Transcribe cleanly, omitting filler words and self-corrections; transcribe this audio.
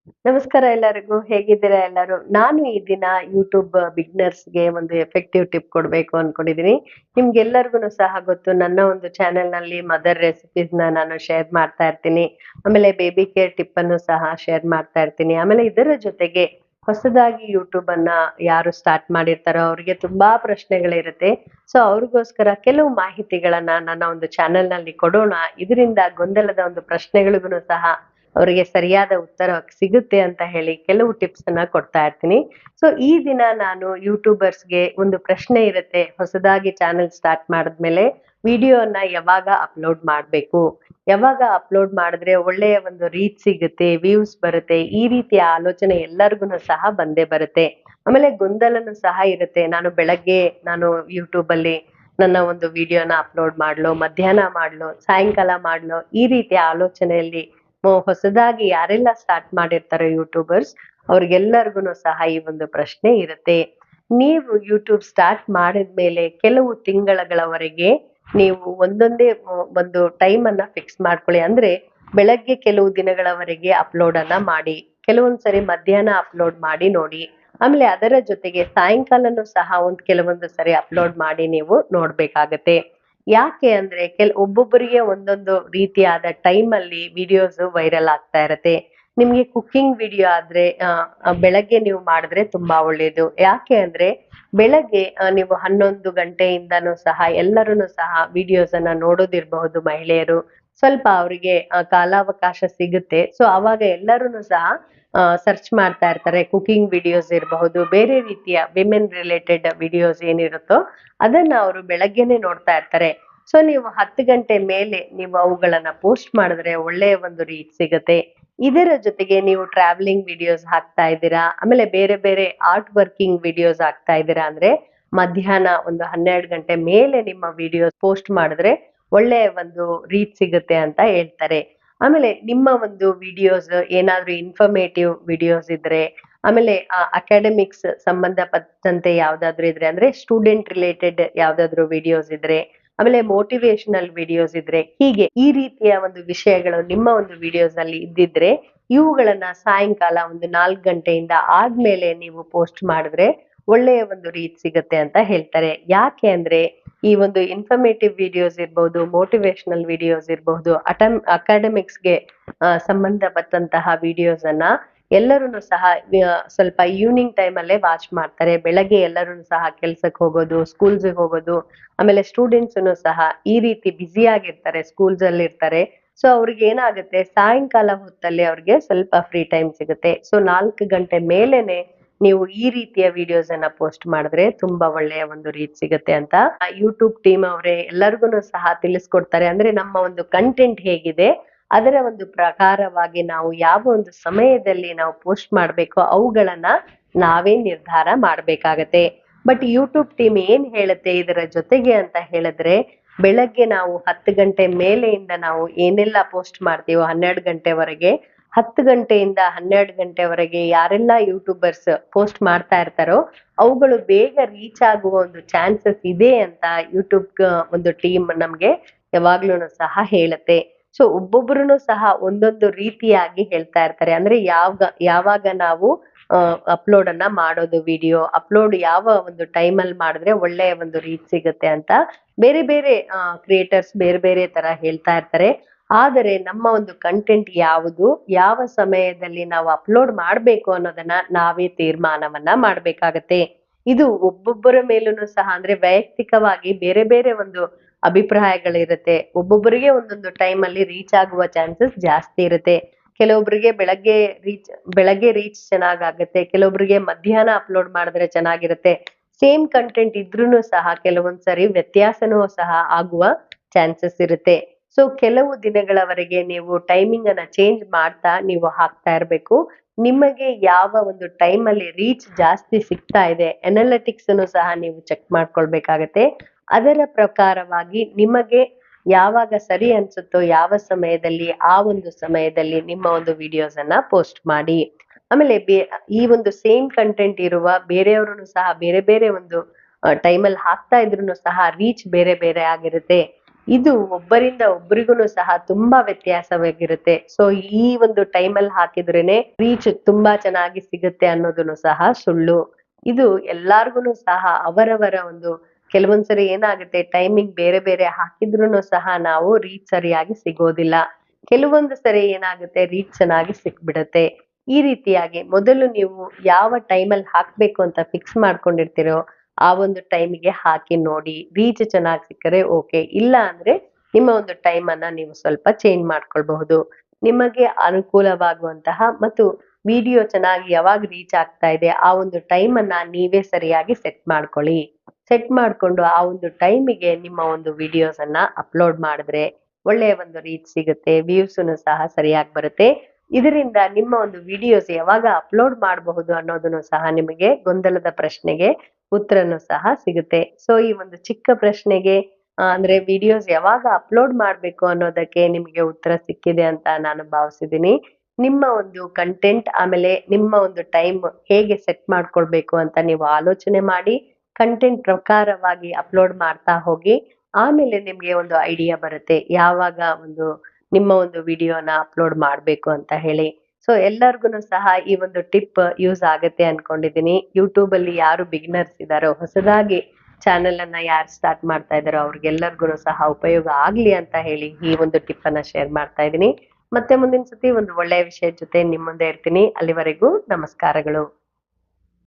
ನಮಸ್ಕಾರ ಎಲ್ಲರಿಗೂ. ಹೇಗಿದ್ದೀರಾ ಎಲ್ಲರೂ? ನಾನು ಈ ದಿನ ಯೂಟ್ಯೂಬ್ ಬಿಗ್ನರ್ಸ್‌ಗೆ ಒಂದು ಎಫೆಕ್ಟಿವ್ ಟಿಪ್ ಕೊಡ್ಬೇಕು ಅನ್ಕೊಂಡಿದೀನಿ. ನಿಮ್ಗೆಲ್ಲರಿಗೂನು ಸಹ ಗೊತ್ತು ನನ್ನ ಒಂದು ಚಾನೆಲ್‌ನಲ್ಲಿ ಮದರ್ ರೆಸಿಪೀಸ್‌ನ ನಾನು ಶೇರ್ ಮಾಡ್ತಾ ಇರ್ತೀನಿ. ಆಮೇಲೆ ಬೇಬಿ ಕೇರ್ ಟಿಪ್ ಅನ್ನು ಸಹ ಶೇರ್ ಮಾಡ್ತಾ ಇರ್ತೀನಿ. ಆಮೇಲೆ ಇದರ ಜೊತೆಗೆ ಹೊಸದಾಗಿ ಯೂಟ್ಯೂಬ್ ಅನ್ನ ಯಾರು ಸ್ಟಾರ್ಟ್ ಮಾಡಿರ್ತಾರೋ ಅವ್ರಿಗೆ ತುಂಬಾ ಪ್ರಶ್ನೆಗಳಿರುತ್ತೆ. ಸೊ ಅವ್ರಿಗೋಸ್ಕರ ಕೆಲವು ಮಾಹಿತಿಗಳನ್ನ ನನ್ನ ಒಂದು ಚಾನೆಲ್‌ನಲ್ಲಿ ಕೊಡೋಣ. ಇದರಿಂದ ಗೊಂದಲದ ಒಂದು ಪ್ರಶ್ನೆಗಳಿಗೂನು ಸಹ ಅವರಿಗೆ ಸರಿಯಾದ ಉತ್ತರ ಸಿಗುತ್ತೆ ಅಂತ ಹೇಳಿ ಕೆಲವು ಟಿಪ್ಸ್ ಅನ್ನ ಕೊಡ್ತಾ ಇರ್ತೀನಿ. ಸೊ ಈ ದಿನ ನಾನು ಯೂಟ್ಯೂಬರ್ಸ್‌ಗೆ ಒಂದು ಪ್ರಶ್ನೆ ಇರುತ್ತೆ. ಹೊಸದಾಗಿ ಚಾನೆಲ್ ಸ್ಟಾರ್ಟ್ ಮಾಡಿದ್ಮೇಲೆ ವಿಡಿಯೋನ ಯಾವಾಗ ಅಪ್ಲೋಡ್ ಮಾಡ್ಬೇಕು? ಯಾವಾಗ ಅಪ್ಲೋಡ್ ಮಾಡಿದ್ರೆ ಒಳ್ಳೆಯ ಒಂದು ರೀಚ್ ಸಿಗುತ್ತೆ, ವ್ಯೂಸ್ ಬರುತ್ತೆ. ಈ ರೀತಿಯ ಆಲೋಚನೆ ಎಲ್ಲರಿಗೂನು ಸಹ ಬಂದೇ ಬರುತ್ತೆ. ಆಮೇಲೆ ಗೊಂದಲನೂ ಸಹ ಇರುತ್ತೆ. ನಾನು ಯೂಟ್ಯೂಬ್ ಅಲ್ಲಿ ನನ್ನ ಒಂದು ವಿಡಿಯೋನ ಅಪ್ಲೋಡ್ ಮಾಡ್ಲೋ, ಮಧ್ಯಾಹ್ನ ಮಾಡ್ಲೋ, ಸಾಯಂಕಾಲ ಮಾಡ್ಲೋ, ಈ ರೀತಿಯ ಆಲೋಚನೆಯಲ್ಲಿ ಹೊಸದಾಗಿ ಯಾರೆಲ್ಲ ಸ್ಟಾರ್ಟ್ ಮಾಡಿರ್ತಾರೋ ಯೂಟ್ಯೂಬರ್ಸ್ ಅವ್ರಿಗೆಲ್ಲರಿಗೂನು ಸಹ ಈ ಒಂದು ಪ್ರಶ್ನೆ ಇರುತ್ತೆ. ನೀವು ಯೂಟ್ಯೂಬ್ ಸ್ಟಾರ್ಟ್ ಮಾಡಿದ್ಮೇಲೆ ಕೆಲವು ತಿಂಗಳಗಳವರೆಗೆ ನೀವು ಒಂದೊಂದೇ ಒಂದು ಟೈಮ್ ಅನ್ನ ಫಿಕ್ಸ್ ಮಾಡ್ಕೊಳ್ಳಿ. ಅಂದ್ರೆ ಬೆಳಗ್ಗೆ ಕೆಲವು ದಿನಗಳವರೆಗೆ ಅಪ್ಲೋಡ್ ಅನ್ನ ಮಾಡಿ, ಕೆಲವೊಂದ್ಸರಿ ಮಧ್ಯಾಹ್ನ ಅಪ್ಲೋಡ್ ಮಾಡಿ ನೋಡಿ. ಆಮೇಲೆ ಅದರ ಜೊತೆಗೆ ಸಾಯಂಕಾಲನೂ ಸಹ ಕೆಲವೊಂದು ಸರಿ ಅಪ್ಲೋಡ್ ಮಾಡಿ ನೀವು ನೋಡ್ಬೇಕಾಗತ್ತೆ. ಯಾಕೆ ಅಂದ್ರೆ ಒಬ್ಬೊಬ್ಬರಿಗೆ ಒಂದೊಂದು ರೀತಿಯಾದ ಟೈಮ್ ಅಲ್ಲಿ ವಿಡಿಯೋಸ್ ವೈರಲ್ ಆಗ್ತಾ ಇರತ್ತೆ. ನಿಮ್ಗೆ ಕುಕ್ಕಿಂಗ್ ವಿಡಿಯೋ ಆದ್ರೆ ಬೆಳಗ್ಗೆ ನೀವು ಮಾಡಿದ್ರೆ ತುಂಬಾ ಒಳ್ಳೇದು. ಯಾಕೆ ಅಂದ್ರೆ ಬೆಳಗ್ಗೆ ನೀವು 11 ಗಂಟೆಯಿಂದನೂ ಸಹ ಎಲ್ಲರೂನು ಸಹ ವಿಡಿಯೋಸ್ ಅನ್ನ ನೋಡೋದಿರ್ಬಹುದು ಮಹಿಳೆಯರು. ಸ್ವಲ್ಪ ಅವರಿಗೆ ಕಾಲಾವಕಾಶ ಸಿಗುತ್ತೆ. ಸೊ ಅವಾಗ ಎಲ್ಲರೂನು ಸಹ ಸರ್ಚ್ ಮಾಡ್ತಾ ಇರ್ತಾರೆ. ಕುಕಿಂಗ್ ವಿಡಿಯೋಸ್ ಇರಬಹುದು, ಬೇರೆ ರೀತಿಯ ವಿಮೆನ್ ರಿಲೇಟೆಡ್ ವಿಡಿಯೋಸ್ ಏನಿರುತ್ತೋ ಅದನ್ನ ಅವರು ಬೆಳಗ್ಗೆನೆ ನೋಡ್ತಾ ಇರ್ತಾರೆ. ಸೊ ನೀವು 10 ಗಂಟೆ ಮೇಲೆ ನೀವು ಅವುಗಳನ್ನ ಪೋಸ್ಟ್ ಮಾಡಿದ್ರೆ ಒಳ್ಳೆಯ ಒಂದು ರೀಚ್ ಸಿಗತ್ತೆ. ಇದರ ಜೊತೆಗೆ ನೀವು ಟ್ರಾವೆಲಿಂಗ್ ವಿಡಿಯೋಸ್ ಹಾಕ್ತಾ ಇದ್ದೀರಾ, ಆಮೇಲೆ ಬೇರೆ ಬೇರೆ ಆರ್ಟ್ ವರ್ಕಿಂಗ್ ವಿಡಿಯೋಸ್ ಹಾಕ್ತಾ ಇದ್ದೀರಾ ಅಂದ್ರೆ ಮಧ್ಯಾಹ್ನ ಒಂದು 12 ಗಂಟೆ ಮೇಲೆ ನಿಮ್ಮ ವಿಡಿಯೋಸ್ ಪೋಸ್ಟ್ ಮಾಡಿದ್ರೆ ಒಳ್ಳೆಯ ಒಂದು ರೀಚ್ ಸಿಗುತ್ತೆ ಅಂತ ಹೇಳ್ತಾರೆ. ಆಮೇಲೆ ನಿಮ್ಮ ಒಂದು ವಿಡಿಯೋಸ್ ಏನಾದ್ರೂ ಇನ್ಫಾರ್ಮೇಟಿವ್ ವಿಡಿಯೋಸ್ ಇದ್ರೆ, ಆಮೇಲೆ ಅಕಾಡೆಮಿಕ್ಸ್ ಸಂಬಂಧಪಟ್ಟಂತೆ ಯಾವ್ದಾದ್ರು ಇದ್ರೆ ಅಂದ್ರೆ ಸ್ಟೂಡೆಂಟ್ ರಿಲೇಟೆಡ್ ಯಾವ್ದಾದ್ರು ವಿಡಿಯೋಸ್ ಇದ್ರೆ, ಆಮೇಲೆ ಮೋಟಿವೇಶನಲ್ ವಿಡಿಯೋಸ್ ಇದ್ರೆ, ಹೀಗೆ ಈ ರೀತಿಯ ಒಂದು ವಿಷಯಗಳು ನಿಮ್ಮ ಒಂದು ವಿಡಿಯೋಸ್ ಅಲ್ಲಿ ಇದ್ದಿದ್ರೆ ಇವುಗಳನ್ನ ಸಾಯಂಕಾಲ ಒಂದು 4 ಗಂಟೆಯಿಂದ ಆದ್ಮೇಲೆ ನೀವು ಪೋಸ್ಟ್ ಮಾಡಿದ್ರೆ ಒಳ್ಳೆಯ ಒಂದು ರೀಚ್ ಸಿಗುತ್ತೆ ಅಂತ ಹೇಳ್ತಾರೆ. ಯಾಕೆ ಅಂದ್ರೆ ಈ ಒಂದು ಇನ್ಫಾರ್ಮೇಟಿವ್ ವಿಡಿಯೋಸ್ ಇರ್ಬಹುದು, ಮೋಟಿವೇಶನಲ್ ವಿಡಿಯೋಸ್ ಇರಬಹುದು, ಅಕಾಡೆಮಿಕ್ಸ್ಗೆ ಸಂಬಂಧಪಟ್ಟಂತಹ ವಿಡಿಯೋಸ್ ಅನ್ನ ಎಲ್ಲರೂನು ಸಹ ಸ್ವಲ್ಪ ಈವ್ನಿಂಗ್ ಟೈಮ್ ಅಲ್ಲೇ ವಾಚ್ ಮಾಡ್ತಾರೆ. ಬೆಳಗ್ಗೆ ಎಲ್ಲರೂ ಸಹ ಕೆಲ್ಸಕ್ಕೆ ಹೋಗೋದು, ಸ್ಕೂಲ್ಸ್‌ಗೆ ಹೋಗೋದು, ಆಮೇಲೆ ಸ್ಟೂಡೆಂಟ್ಸ್‌ನು ಸಹ ಈ ರೀತಿ ಬ್ಯುಸಿ ಆಗಿರ್ತಾರೆ, ಸ್ಕೂಲ್ಸ್ ಅಲ್ಲಿ ಇರ್ತಾರೆ. ಸೊ ಅವ್ರಿಗೆ ಏನಾಗುತ್ತೆ ಸಾಯಂಕಾಲ ಹೊತ್ತಲ್ಲಿ ಅವ್ರಿಗೆ ಸ್ವಲ್ಪ ಫ್ರೀ ಟೈಮ್ ಸಿಗುತ್ತೆ. ಸೊ 4 ಗಂಟೆ ಮೇಲೆನೆ ನೀವು ಈ ರೀತಿಯ ವಿಡಿಯೋಸ್ ಅನ್ನ ಪೋಸ್ಟ್ ಮಾಡಿದ್ರೆ ತುಂಬಾ ಒಳ್ಳೆಯ ಒಂದು ರೀಚ್ ಸಿಗುತ್ತೆ ಅಂತ ಯೂಟ್ಯೂಬ್ ಟೀಮ್ ಅವರೇ ಎಲ್ಲರಿಗೂನು ಸಹ ತಿಳಿಸ್ಕೊಡ್ತಾರೆ. ಅಂದ್ರೆ ನಮ್ಮ ಒಂದು ಕಂಟೆಂಟ್ ಹೇಗಿದೆ ಅದರ ಒಂದು ಪ್ರಕಾರವಾಗಿ ನಾವು ಯಾವ ಒಂದು ಸಮಯದಲ್ಲಿ ನಾವು ಪೋಸ್ಟ್ ಮಾಡ್ಬೇಕೋ ಅವುಗಳನ್ನ ನಾವೇ ನಿರ್ಧಾರ ಮಾಡ್ಬೇಕಾಗತ್ತೆ. ಬಟ್ ಯೂಟ್ಯೂಬ್ ಟೀಮ್ ಏನ್ ಹೇಳುತ್ತೆ ಇದರ ಜೊತೆಗೆ ಅಂತ ಹೇಳಿದ್ರೆ, ಬೆಳಗ್ಗೆ ನಾವು 10 ಗಂಟೆ ಮೇಲೆಯಿಂದ ನಾವು ಏನೆಲ್ಲ ಪೋಸ್ಟ್ ಮಾಡ್ತೀವೋ 12 ಗಂಟೆವರೆಗೆ, 10 ಗಂಟೆಯಿಂದ 12 ಗಂಟೆವರೆಗೆ ಯಾರೆಲ್ಲ ಯೂಟ್ಯೂಬರ್ಸ್ ಪೋಸ್ಟ್ ಮಾಡ್ತಾ ಇರ್ತಾರೋ ಅವುಗಳು ಬೇಗ ರೀಚ್ ಆಗುವ ಒಂದು ಚಾನ್ಸಸ್ ಇದೆ ಅಂತ ಯೂಟ್ಯೂಬ್ ಒಂದು ಟೀಮ್ ನಮ್ಗೆ ಯಾವಾಗ್ಲೂನು ಸಹ ಹೇಳುತ್ತೆ. ಸೊ ಒಬ್ಬೊಬ್ರುನು ಸಹ ಒಂದೊಂದು ರೀತಿಯಾಗಿ ಹೇಳ್ತಾ ಇರ್ತಾರೆ. ಅಂದ್ರೆ ಯಾವಾಗ ನಾವು ಅಪ್ಲೋಡ್ ಅನ್ನ ಮಾಡೋದು ವಿಡಿಯೋ ಅಪ್ಲೋಡ್ ಯಾವ ಒಂದು ಟೈಮ್ ಅಲ್ಲಿ ಮಾಡಿದ್ರೆ ಒಳ್ಳೆಯ ಒಂದು ರೀಚ್ ಸಿಗುತ್ತೆ ಅಂತ ಬೇರೆ ಬೇರೆ ಕ್ರಿಯೇಟರ್ಸ್ ಬೇರೆ ಬೇರೆ ತರ ಹೇಳ್ತಾ ಇರ್ತಾರೆ. ಆದರೆ ನಮ್ಮ ಒಂದು ಕಂಟೆಂಟ್ ಯಾವುದು, ಯಾವ ಸಮಯದಲ್ಲಿ ನಾವು ಅಪ್ಲೋಡ್ ಮಾಡ್ಬೇಕು ಅನ್ನೋದನ್ನ ನಾವೇ ತೀರ್ಮಾನವನ್ನ ಮಾಡ್ಬೇಕಾಗತ್ತೆ. ಇದು ಒಬ್ಬೊಬ್ಬರ ಮೇಲೂನು ಸಹ ಅಂದ್ರೆ ವೈಯಕ್ತಿಕವಾಗಿ ಬೇರೆ ಬೇರೆ ಒಂದು ಅಭಿಪ್ರಾಯಗಳಿರುತ್ತೆ. ಒಬ್ಬೊಬ್ಬರಿಗೆ ಒಂದೊಂದು ಟೈಮ್ ಅಲ್ಲಿ ರೀಚ್ ಆಗುವ ಚಾನ್ಸಸ್ ಜಾಸ್ತಿ ಇರುತ್ತೆ. ಕೆಲವೊಬ್ರಿಗೆ ಬೆಳಗ್ಗೆ ರೀಚ್ ಚೆನ್ನಾಗಾಗತ್ತೆ, ಕೆಲವೊಬ್ರಿಗೆ ಮಧ್ಯಾಹ್ನ ಅಪ್ಲೋಡ್ ಮಾಡಿದ್ರೆ ಚೆನ್ನಾಗಿರುತ್ತೆ. ಸೇಮ್ ಕಂಟೆಂಟ್ ಇದ್ರೂನು ಸಹ ಕೆಲವೊಂದ್ಸರಿ ವ್ಯತ್ಯಾಸನೂ ಸಹ ಆಗುವ ಚಾನ್ಸಸ್ ಇರುತ್ತೆ. ಸೊ ಕೆಲವು ದಿನಗಳವರೆಗೆ ನೀವು ಟೈಮಿಂಗ್ ಅನ್ನ ಚೇಂಜ್ ಮಾಡ್ತಾ ನೀವು ಹಾಕ್ತಾ ಇರ್ಬೇಕು. ನಿಮಗೆ ಯಾವ ಒಂದು ಟೈಮ್ ಅಲ್ಲಿ ರೀಚ್ ಜಾಸ್ತಿ ಸಿಗ್ತಾ ಇದೆ ಅನಾಲಿಟಿಕ್ಸ್ ಅನ್ನು ಸಹ ನೀವು ಚೆಕ್ ಮಾಡ್ಕೊಳ್ಬೇಕಾಗತ್ತೆ. ಅದರ ಪ್ರಕಾರವಾಗಿ ನಿಮಗೆ ಯಾವಾಗ ಸರಿ ಅನ್ಸುತ್ತೋ ಯಾವ ಸಮಯದಲ್ಲಿ ಆ ಒಂದು ಸಮಯದಲ್ಲಿ ನಿಮ್ಮ ಒಂದು ವಿಡಿಯೋಸ್ ಅನ್ನ ಪೋಸ್ಟ್ ಮಾಡಿ. ಆಮೇಲೆ ಈ ಒಂದು ಸೇಮ್ ಕಂಟೆಂಟ್ ಇರುವ ಬೇರೆಯವ್ರುನು ಸಹ ಬೇರೆ ಬೇರೆ ಒಂದು ಟೈಮಲ್ಲಿ ಹಾಕ್ತಾ ಇದ್ರೂನು ಸಹ ರೀಚ್ ಬೇರೆ ಬೇರೆ ಆಗಿರುತ್ತೆ. ಇದು ಒಬ್ಬರಿಂದ ಒಬ್ಬರಿಗೂ ಸಹ ತುಂಬಾ ವ್ಯತ್ಯಾಸವಾಗಿರುತ್ತೆ. ಸೊ ಈ ಒಂದು ಟೈಮಲ್ಲಿ ಹಾಕಿದ್ರೇನೆ ರೀಚ್ ತುಂಬಾ ಚೆನ್ನಾಗಿ ಸಿಗುತ್ತೆ ಅನ್ನೋದನ್ನು ಸಹ ಸುಳ್ಳು. ಇದು ಎಲ್ಲಾರ್ಗು ಸಹ ಅವರವರ ಒಂದು ಕೆಲವೊಂದ್ಸರಿ ಏನಾಗುತ್ತೆ ಟೈಮಿಂಗ್ ಬೇರೆ ಬೇರೆ ಹಾಕಿದ್ರುನು ಸಹ ನಾವು ರೀಚ್ ಸರಿಯಾಗಿ ಸಿಗೋದಿಲ್ಲ. ಕೆಲವೊಂದು ಸರಿ ಏನಾಗುತ್ತೆ ರೀಚ್ ಚೆನ್ನಾಗಿ ಸಿಕ್ಬಿಡತ್ತೆ. ಈ ರೀತಿಯಾಗಿ ಮೊದಲು ನೀವು ಯಾವ ಟೈಮಲ್ಲಿ ಹಾಕ್ಬೇಕು ಅಂತ ಫಿಕ್ಸ್ ಮಾಡ್ಕೊಂಡಿರ್ತೀರೋ ಆ ಒಂದು ಟೈಮಿಗೆ ಹಾಕಿ ನೋಡಿ. ರೀಚ್ ಚೆನ್ನಾಗಿ ಸಿಕ್ಕರೆ ಓಕೆ. ಇಲ್ಲ ಅಂದ್ರೆ ನಿಮ್ಮ ಒಂದು ಟೈಮ್ ಅನ್ನ ನೀವು ಸ್ವಲ್ಪ ಚೇಂಜ್ ಮಾಡ್ಕೊಳ್ಬಹುದು. ನಿಮಗೆ ಅನುಕೂಲವಾಗುವಂತಹ ಮತ್ತು ವಿಡಿಯೋ ಚೆನ್ನಾಗಿ ಯಾವಾಗ ರೀಚ್ ಆಗ್ತಾ ಇದೆ ಆ ಒಂದು ಟೈಮ್ ಅನ್ನ ನೀವೇ ಸರಿಯಾಗಿ ಸೆಟ್ ಮಾಡ್ಕೊಳ್ಳಿ. ಸೆಟ್ ಮಾಡ್ಕೊಂಡು ಆ ಒಂದು ಟೈಮಿಗೆ ನಿಮ್ಮ ಒಂದು ವಿಡಿಯೋಸ್ ಅನ್ನ ಅಪ್ಲೋಡ್ ಮಾಡಿದ್ರೆ ಒಳ್ಳೆಯ ಒಂದು ರೀಚ್ ಸಿಗುತ್ತೆ. ವ್ಯೂಸ್ನು ಸಹ ಸರಿಯಾಗಿ ಬರುತ್ತೆ. ಇದರಿಂದ ನಿಮ್ಮ ಒಂದು ವಿಡಿಯೋಸ್ ಯಾವಾಗ ಅಪ್ಲೋಡ್ ಮಾಡಬಹುದು ಅನ್ನೋದನ್ನು ಸಹ ನಿಮಗೆ ಗೊಂದಲದ ಪ್ರಶ್ನೆಗೆ ಉತ್ತರನು ಸಹ ಸಿಗುತ್ತೆ. ಸೊ ಈ ಒಂದು ಚಿಕ್ಕ ಪ್ರಶ್ನೆಗೆ ಅಂದ್ರೆ ವಿಡಿಯೋಸ್ ಯಾವಾಗ ಅಪ್ಲೋಡ್ ಮಾಡ್ಬೇಕು ಅನ್ನೋದಕ್ಕೆ ನಿಮಗೆ ಉತ್ತರ ಸಿಕ್ಕಿದೆ ಅಂತ ನಾನು ಭಾವಿಸಿದ್ದೀನಿ. ನಿಮ್ಮ ಒಂದು ಕಂಟೆಂಟ್ ಆಮೇಲೆ ನಿಮ್ಮ ಒಂದು ಟೈಮ್ ಹೇಗೆ ಸೆಟ್ ಮಾಡ್ಕೊಳ್ಬೇಕು ಅಂತ ನೀವು ಆಲೋಚನೆ ಮಾಡಿ ಕಂಟೆಂಟ್ ಪ್ರಕಾರವಾಗಿ ಅಪ್ಲೋಡ್ ಮಾಡ್ತಾ ಹೋಗಿ. ಆಮೇಲೆ ನಿಮ್ಗೆ ಒಂದು ಐಡಿಯಾ ಬರುತ್ತೆ ಯಾವಾಗ ಒಂದು ನಿಮ್ಮ ಒಂದು ವಿಡಿಯೋನ ಅಪ್ಲೋಡ್ ಮಾಡ್ಬೇಕು ಅಂತ ಹೇಳಿ. ಸೊ ಎಲ್ಲರಿಗೂನು ಸಹ ಈ ಒಂದು ಟಿಪ್ ಯೂಸ್ ಆಗತ್ತೆ ಅನ್ಕೊಂಡಿದೀನಿ. ಯೂಟ್ಯೂಬ್ ಅಲ್ಲಿ ಯಾರು ಬಿಗಿನರ್ಸ್ ಇದಾರೋ ಹೊಸದಾಗಿ ಚಾನೆಲ್ ಅನ್ನ ಯಾರು ಸ್ಟಾರ್ಟ್ ಮಾಡ್ತಾ ಇದಾರೋ ಅವ್ರಿಗೆಲ್ಲರಿಗೂ ಸಹ ಉಪಯೋಗ ಆಗ್ಲಿ ಅಂತ ಹೇಳಿ ಈ ಒಂದು ಟಿಪ್ ಅನ್ನ ಶೇರ್ ಮಾಡ್ತಾ ಇದೀನಿ. ಮತ್ತೆ ಮುಂದಿನ ಸತಿ ಒಂದು ಒಳ್ಳೆಯ ವಿಷಯದ ಜೊತೆ ನಿಮ್ ಮುಂದೆ ಇರ್ತೀನಿ. ಅಲ್ಲಿವರೆಗೂ ನಮಸ್ಕಾರಗಳು.